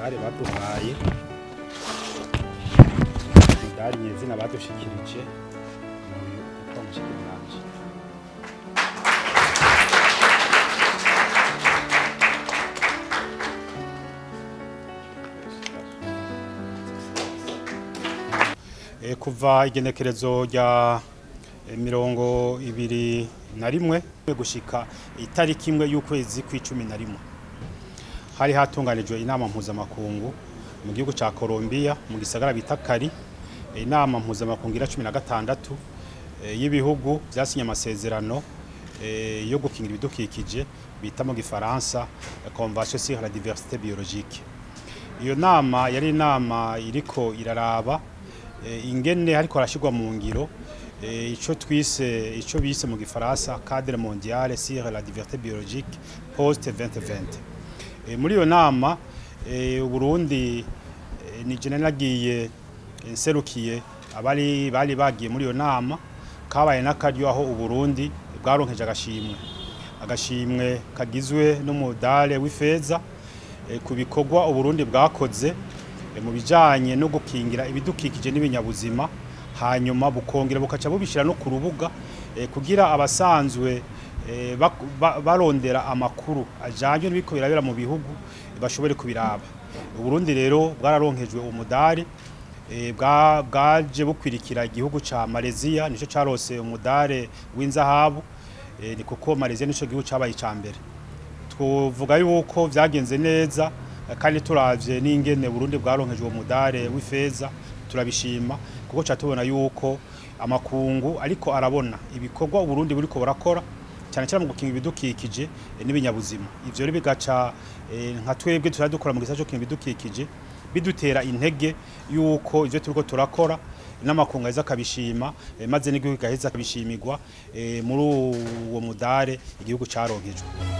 umudari baduhaye, umudari nyezina badushikirije uyu uko mushikiranje. Kuva igenekerezo rya 21 gushika itariki imwe y'ukwezi kw'icumi hari hatunganijwe inama mpuzamakungu mu gihugu ca Colombia mu gisagara bita Cali, inama mpuzamakungu ira 16 y'ibihugu vyasinye amasezerano yo gukingira ibidukikije bita mu gifaransa Convention sur la diversité biologique. Iyo nama yari inama iriko iraraba ingene hariko arashirwa mu ngiro ico bise mu gifaransa cadre mondial sur la diversité biologique post 2020. Muri iyo nama Burundi ni jene nagiye nserukiye abari bagiye muri iyo nama, kabaye n'akaryo aho Burundi bwaronkeje agashimwe kagizwe n'umudale w'ifeza ku bikorwa Burundi bwakoze mu bijanye no gukingira ibidukikije n'ibinyabuzima, hanyuma bukongera bukaca bubishira no ku rubuga kugira abasanzwe barondera amakuru ajanye n'ibiko birabera mu bihugu bashobore kubiraba. Burundi rero bwararonkejwe umudari bwaje bukwirikira igihugu ca Malaysia, nico carose umudare w'inzahabu, ni kuko Malaysia nico gihugu cabaye ca mbere. Twovuga yuko vyagenze neza kandi turavye n'ingene Burundi bwaronkejwe umudare w'ifeza turabishima, kuko catubona yuko amakungu ariko arabona ibikorwa Burundi buriko burakora cyane cyane mu gukinga ibidukikije n'ibinyabuzima. Ivyo rero bigaca nka twebwe turadukora mu gisata cyo gukinga ibidukikije bidutera intege yuko ivyo turiko turakora n'amakungu aza kabishima, maze n'igihugu gaheza kabishimirwa muri uwo mudare igihugu caronkejwe.